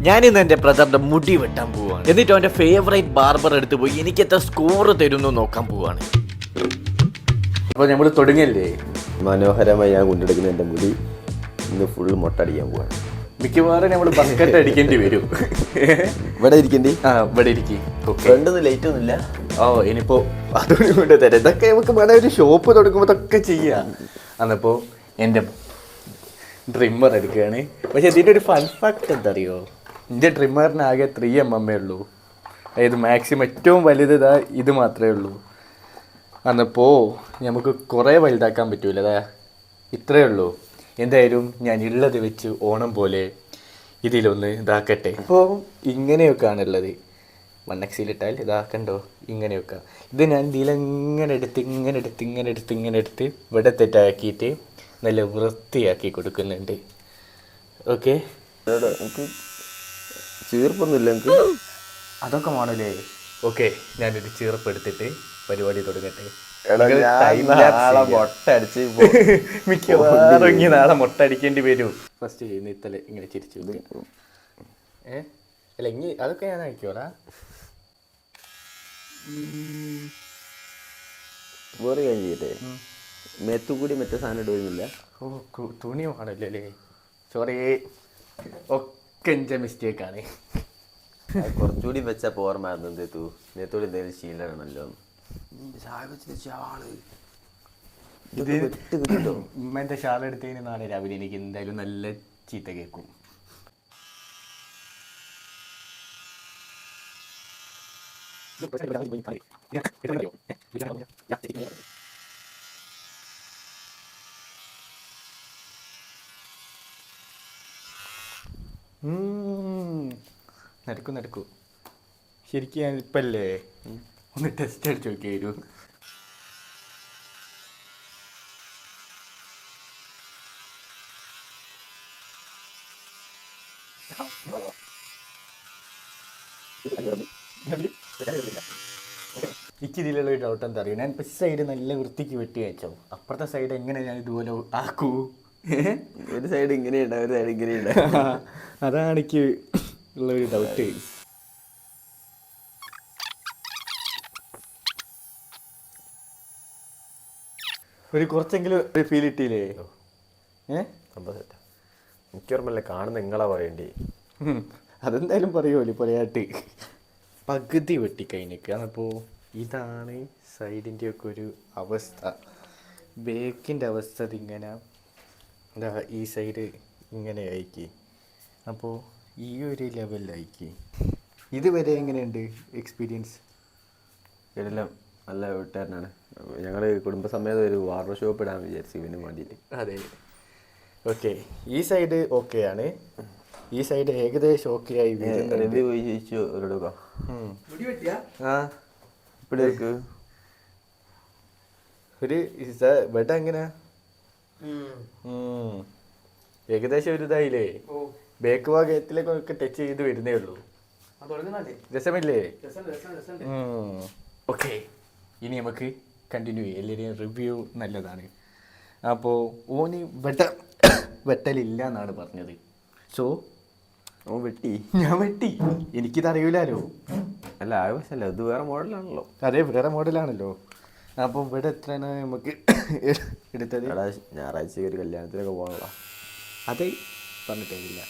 ഞാനിന്ന് എൻ്റെ ബ്രദറിന്റെ മുടി വെട്ടാൻ പോവാണ്. എന്നിട്ട് അവൻ്റെ ഫേവറേറ്റ് ബാർബർ എടുത്ത് പോയി എനിക്ക് എത്ര സ്കോർ തരുന്നു നോക്കാൻ പോവാണ്. അപ്പോൾ നമ്മൾ തുടങ്ങിയല്ലേ? മനോഹരമായി ഞാൻ കൊണ്ടെടുക്കുന്ന എൻ്റെ മുടി ഇന്ന് ഫുൾ മൊട്ടടിക്കാൻ പോവാണ്. മിക്കവാറും നമ്മൾ ബക്കറ്റ് അടിക്കേണ്ടി വരും. ഇവിടെ ഇരിക്കേണ്ടി? ഇവിടെ ഇരിക്കും. ഫ്രണ്ടൊന്നും ലേറ്റ് ഒന്നുമില്ല. ഇനിയിപ്പോൾ അതുകൊണ്ട് കൊണ്ട് തരാം. ഇതൊക്കെ നമുക്ക് വേണേ ഒരു ഷോപ്പ് തുടങ്ങുമ്പോൾ ഇതൊക്കെ ചെയ്യാം. അന്നപ്പോൾ എൻ്റെ ട്രിമ്മർ എടുക്കുകയാണ്. പക്ഷെ ഇതിൻ്റെ ഒരു ഫൺ ഫാക്ട് എന്താ അറിയോ? എൻ്റെ ട്രിമ്മറിന് ആകെ 3mm ഉള്ളൂ. അതായത് മാക്സിമം ഏറ്റവും വലുത് ഇതാ ഇത് മാത്രമേ ഉള്ളൂ. അന്നപ്പോൾ നമുക്ക് കുറേ വലുതാക്കാൻ പറ്റൂല. അതാ ഇത്രയേ ഉള്ളൂ. എന്തായാലും ഞാൻ ഉള്ളത് വെച്ച് ഓണം പോലെ ഇതിലൊന്ന് ഇതാക്കട്ടെ. അപ്പോൾ ഇങ്ങനെയൊക്കെയാണ് ഉള്ളത്. 1xലിട്ടാൽ ഇതാക്കണ്ടോ ഇങ്ങനെയൊക്കെ. ഇത് ഞാൻ ഇതിലെങ്ങനെ എടുത്ത് ഇവിടെ തെറ്റാക്കിയിട്ട് നല്ല വൃത്തിയാക്കി കൊടുക്കുന്നുണ്ട്. ഓക്കെ, ചീർപ്പൊന്നുമില്ല എനിക്ക്. അതൊക്കെ വേണമല്ലേ? ഓക്കെ, ഞാനൊരു ചീർപ്പ് എടുത്തിട്ട് പരിപാടി തുടങ്ങട്ടെ. മിക്കവാറും ഇങ്ങനെ നാളെ മുട്ട അടിക്കേണ്ടി വരും. ഫസ്റ്റ് ചെയ്യുന്ന ഇത്തലെ ഇങ്ങനെ ചിരിച്ചു. അല്ല ഇനി അതൊക്കെ ഞാൻ അയക്കോടാ. വേറെ കാര്യം ചെയ്യട്ടെ, മേത്തുകൂടി മറ്റേ സാധനം ഇടുന്നില്ല. തുണി വേണമല്ലോ അല്ലേ? സോറി, ഒക്കെ എൻ്റെ മിസ്റ്റേക്കാണ്. കുറച്ചുകൂടി വെച്ചാൽ പോർമായിരുന്നു. എന്തേത്തു നേത്തോടി എന്തെങ്കിലും ശീലമാണല്ലോ. ഉമ്മൻ്റെ ഷാൾ എടുത്തതിന് നാളെ രാവിലെ എനിക്ക് എന്തായാലും നല്ല ചീത്ത കേൾക്കും. നടക്കൂ. ശരിക്കും ഞാൻ ഇപ്പല്ലേ ഒന്ന് ടെസ്റ്റ് അടിച്ച് നോക്കി വരും. എനിക്കിതിലുള്ള ഒരു ഡൗട്ട് എന്താ അറിയാം? ഞാൻ ഇപ്പം സൈഡ് നല്ല വൃത്തിക്ക് വെട്ടി വെച്ചോ, അപ്പുറത്തെ സൈഡ് എങ്ങനെ ഞാൻ ഇതുപോലെ ആക്കൂ? ഒരു സൈഡ് ഇങ്ങനെയുണ്ടാവും, ഒരു സൈഡ് ഇങ്ങനെയുണ്ടാവും. അതാണ് എനിക്ക് ഉള്ളൊരു ഡൗട്ട്. ഒരു കുറച്ചെങ്കിലും ഒരു ഫീൽ കിട്ടിയില്ലേ? മിക്കവർമ്മല്ലേ കാണുന്ന നിങ്ങളാ പറയണ്ടേ. അതെന്തായാലും പറയുമല്ലോ പറയാട്ട്. പകുതി വെട്ടിക്കഴിഞ്ഞിക്ക്. അപ്പോൾ ഇതാണ് സൈഡിൻ്റെ ഒക്കെ ഒരു അവസ്ഥ. ബേക്കിൻ്റെ അവസ്ഥ ഇതിങ്ങനെ എന്താ, ഈ സൈഡ് ഇങ്ങനെ ആയിക്ക്. അപ്പോൾ ഈ ഒരു ലെവലിലായിക്ക്. ഇതുവരെ എങ്ങനെയുണ്ട് എക്സ്പീരിയൻസ്? എല്ലാം നല്ല വീട്ടുകാരനാണ്. ഞങ്ങൾ കുടുംബസമേതം ഒരു വാർഡർ ഷോപ്പ് ഇടാൻ വിചാരിച്ചു ഇവന് വേണ്ടിയിട്ട്. അതെ, ഓക്കെ. ഈ സൈഡ് ഓക്കെ ആണ്. ഈ സൈഡ് ഏകദേശം ഓക്കെ ആയി. റിവ്യൂ പോയി ചോദിച്ചു ഒരിടുക. ഇപ്പോഴേക്ക് ഒരു ബെഡ് എങ്ങനെ ഏകദേശം ഒരു ഇതായില്ലേ? ബേക്ക് ഭാഗത്തിലേക്കൊക്കെ ടച്ച് ചെയ്ത് വരുന്നേ ഉള്ളൂ. രസമില്ലേ? ഓക്കെ, ഇനി നമുക്ക് കണ്ടിന്യൂ ചെയ്യാം. എല്ലാവരെയും റിവ്യൂ നല്ലതാണ്. അപ്പോൾ ഓന് വെട്ടലില്ല എന്നാണ് പറഞ്ഞത്. സോ ഓൻ വെട്ടി, ഞാൻ വെട്ടി. എനിക്കിതറിയില്ലല്ലോ. അല്ല ആവശ്യമല്ല, ഇത് വേറെ മോഡലാണല്ലോ. അതെ, വേറെ മോഡലാണല്ലോ. അപ്പോൾ ഇവിടെ എത്രയാണ് നമുക്ക് എടുത്തത്? ഞായറാഴ്ച ഒരു കല്യാണത്തിനൊക്കെ പോകണല്ലോ. അതെ, പറഞ്ഞിട്ടില്ല.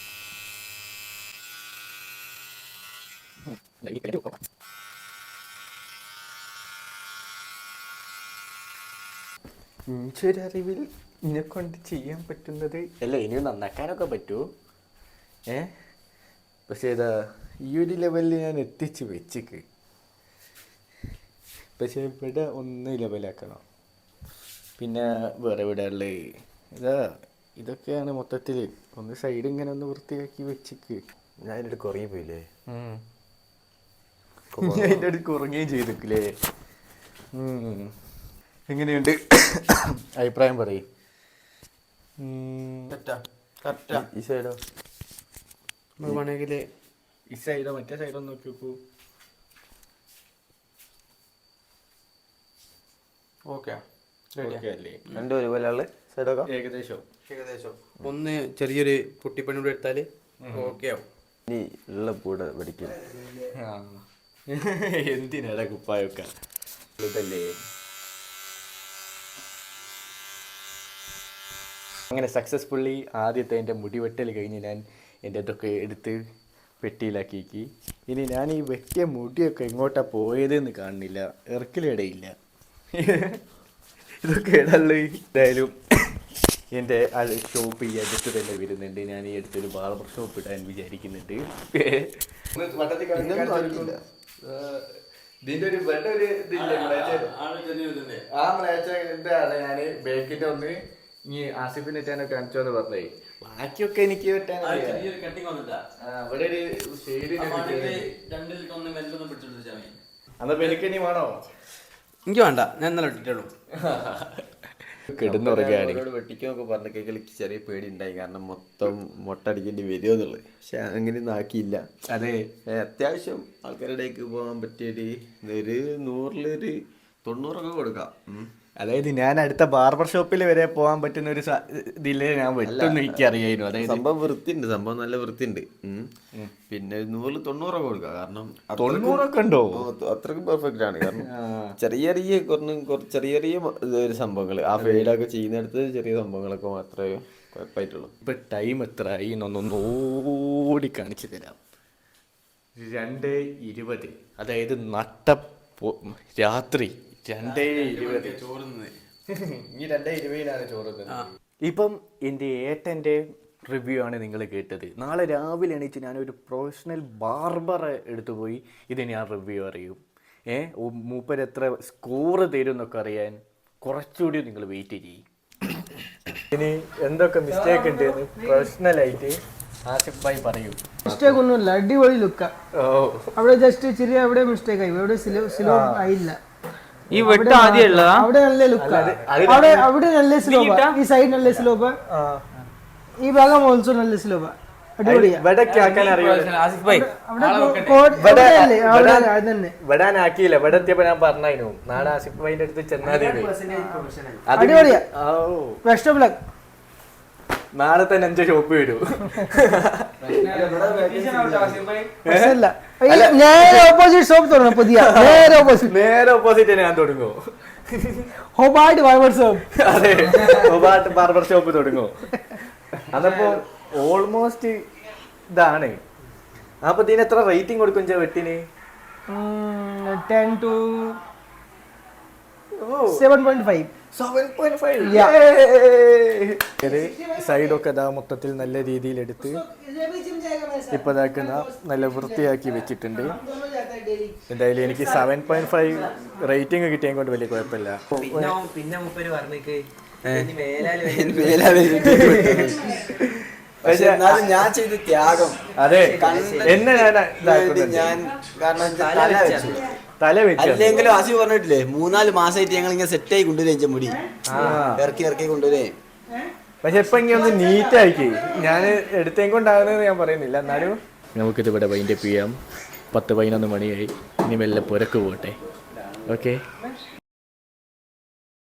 ഒരറിവിൽ ഇതിനെ കൊണ്ട് ചെയ്യാൻ പറ്റുന്നത് അല്ല, ഇനിയും നന്നാക്കാനൊക്കെ പറ്റുമോ? പക്ഷേ ഇതാ ഈ ഒരു ലെവലിൽ ഞാൻ എത്തിച്ച് വെച്ചിക്ക്. പക്ഷേ ഇവിടെ ഒന്ന് ലെവലാക്കണം. പിന്നെ വേറെ ഇവിടെ ഉള്ളത് ഇതൊക്കെയാണ് മൊത്തത്തിൽ. ഒന്ന് സൈഡ് ഇങ്ങനെ ഒന്ന് വൃത്തിയാക്കി വെച്ചിക്ക്. ഞാൻ അതിൻ്റെ അടുത്ത് കുറങ്ങി പോയില്ലേ? അതിൻ്റെ അടുത്ത് കുറങ്ങുകയും ചെയ്തിട്ടില്ലേ? എങ്ങനെയുണ്ട് അഭിപ്രായം പറയും. ഈ സൈഡോ വേണമെങ്കിൽ ഈ സൈഡോ മറ്റേ സൈഡോ നോക്കി നോക്കൂ. ഓക്കെ അല്ലേ? രണ്ടും ഒരുപോലെ സൈഡൊക്കെ ഏകദേശം ഒന്ന് ചെറിയൊരു പൊട്ടിപ്പണിയോട് എടുത്താൽ ഓക്കെ ആവും. ഇനി ഉള്ള കൂടെ പഠിക്കും. എന്തിനാ കുപ്പായൊക്കെ ഇതല്ലേ. അങ്ങനെ സക്സസ്ഫുള്ളി ആദ്യത്തെ എൻ്റെ മുടിവെട്ടൽ കഴിഞ്ഞ് ഞാൻ എൻ്റെ ഇതൊക്കെ എടുത്ത് പെട്ടിയിലാക്കി. ഇനി ഞാൻ ഈ വെട്ടിയ മുടിയൊക്കെ എങ്ങോട്ടാണ് പോയതെന്ന് കാണുന്നില്ല, ഇറക്കിലിടയില്ല. ഇതൊക്കെ ഇടല്ലോ. എന്തായാലും എൻ്റെ ഷോപ്പ് ഈ അടുത്ത് തന്നെ വരുന്നുണ്ട്. ഞാൻ ഈ അടുത്തൊരു ബാർബർ ഷോപ്പ് ഇടാൻ വിചാരിക്കുന്നുണ്ട്. ഇതിന്റെ ഒരു ആ മ്ലേച്ഛാണ് ഞാൻ ബേക്കിന്റെ ഒന്ന് ഇനി ആസിഫിന് വെച്ചാനൊക്കെ കാണിച്ചോന്ന് പറഞ്ഞേ. ബാക്കിയൊക്കെ എനിക്ക് വെട്ടാൻ അവിടെ ഒരു ഷെയ്ഡ്. അന്നപ്പോ എനിക്ക് ഇനി വേണോ? എനിക്ക് വേണ്ട, ഞാൻ ഇന്നലെ ഇട്ടിട്ടുള്ളൂ. കിടന്നുറങ്ങുകയാണ്. വെട്ടിക്കൊക്കെ പറഞ്ഞ കേൾക്ക് ചെറിയ പേടി ഉണ്ടായി, കാരണം മൊത്തം മൊട്ടടിക്കേണ്ടി വരുമോ എന്നുള്ളത്. പക്ഷെ അങ്ങനെയൊന്നും ആക്കിയില്ല. അതെ, അത്യാവശ്യം ആൾക്കാരുടെയൊക്കെ പോകാൻ പറ്റിയൊരു 100-100 90 കൊടുക്കാം. അതായത് ഞാൻ അടുത്ത ബാർബർ ഷോപ്പിൽ വരെ പോകാൻ പറ്റുന്ന ഒരു ഇതില് ഞാൻ വെട്ടൊന്നും എനിക്കറിയായിരുന്നു. അതായത് സംഭവം വൃത്തിയുണ്ട്, സംഭവം നല്ല വൃത്തിയുണ്ട്. പിന്നെ 100-90 കൊടുക്കാം, കാരണം 90 ഉണ്ടോ? അത്രക്കും പെർഫെക്റ്റ് ആണ്. കാരണം ചെറിയ ചെറിയ ഒരു സംഭവങ്ങൾ ആ ഫെയിലൊക്കെ ചെയ്യുന്നിടത്ത് ചെറിയ സംഭവങ്ങളൊക്കെ മാത്രമേ കുഴപ്പമായിട്ടുള്ളൂ. ഇപ്പൊ ടൈം എത്ര ആയി എന്നൊന്നോടി കാണിച്ചു തരാം. 2:20, അതായത് രാത്രി 2:20. ഇനി 2:20 ചോറുന്നത്. ഇപ്പം എൻ്റെ ഏട്ടൻ്റെ റിവ്യൂ ആണ് നിങ്ങൾ കേട്ടത്. നാളെ രാവിലെ എണീച്ച് ഞാനൊരു പ്രൊഫഷണൽ ബാർബറെ എടുത്തു പോയി ഇത് ഞാൻ റിവ്യൂ അറിയും. മൂപ്പർ എത്ര സ്കോർ തരും എന്നൊക്കെ അറിയാൻ കുറച്ചുകൂടി നിങ്ങൾ വെയിറ്റ് ചെയ്യും. ഇനി എന്തൊക്കെ മിസ്റ്റേക്ക് ഉണ്ട് പ്രൊഫഷണലായിട്ട് ആസിഫ് ഭായി പറയൂ. മിസ്റ്റേക്ക് ഒന്നുമില്ല, അടിപൊളി ലുക്ക. അവിടെ ജസ്റ്റ് ചെറിയ അവിടെ മിസ്റ്റേക്ക് ആയി, അവിടെ സ്ലോ ആയില്ല. ഈ വെട്ട് ആദ്യം അവിടെ നല്ല ലുക്ക, അവിടെ നല്ല സ്ലോബ, ഈ സൈഡ് നല്ല സ്ലോബ, ഈ ഭാഗം ഓൾസോ നല്ല സ്ലോബ. വെടാനാക്കിയില്ല. ഇവിടെ എത്തിയപ്പോ ഞാൻ പറഞ്ഞു നാളെ ആസിഫ് ഭായിന്റെ അടുത്ത് ചെന്നാൽ അടിപൊളിയാ. Best of luck. നാളെ തന്നെ 5 ഷോപ്പ് വരും. നേരെ ഓപ്പോസിറ്റ് ഷോപ്പ് തുടങ്ങും, പുതിയ നേരെ ഓപ്പോസിറ്റ് ഞാൻ തുടങ്ങും. Hobart barber shop. അതെ, ഹോബാർട്ട് ബാർബർ ഷോപ്പ് തുടങ്ങും. അതപ്പോ ഓൾമോസ്റ്റ് ഇതാണ്. അപ്പൊ ഇതിന് എത്ര റേറ്റിംഗ് കൊടുക്കും വെട്ടിന്? 10 to 7.5. 7.5. സൈഡൊക്കെ ഇതാ മൊത്തത്തിൽ നല്ല രീതിയിൽ എടുത്ത് ഇപ്പൊ ഇതാക്കുന്ന നല്ല വൃത്തിയാക്കി വെച്ചിട്ടുണ്ട്. എന്തായാലും എനിക്ക് 7.5 റേറ്റിംഗ് കിട്ടിയത് കൊണ്ട് വലിയ കുഴപ്പമില്ല. പിന്നെ മുപ്പര് പറഞ്ഞേക്ക് പക്ഷെ ഞാൻ ചെയ്ത ത്യാഗം. അതെ, എന്നെ ഞാൻ കാരണം തല വെച്ചു. അല്ലെങ്കിലും ആസി പറഞ്ഞിട്ടില്ലേ 3-4 മാസമായിട്ട് ഞങ്ങൾ ഇങ്ങനെ സെറ്റായി കൊണ്ടുവരും മുടി ഇറക്കി കൊണ്ടുവരേ. പക്ഷെ ഇപ്പൊ ഇങ്ങനെ ഒന്ന് നീറ്റായിക്ക് ഞാൻ എടുത്തേം കൊണ്ടാകുന്നത് ഞാൻ പറയുന്നില്ല. എന്നാലും നമുക്കിത് ഇവിടെ വൈൻഡപ്പ് ചെയ്യാം. 10-11 മണിയായി. ഇനി മെല്ലെ പുരക്ക് പോട്ടെ. ഓക്കെ.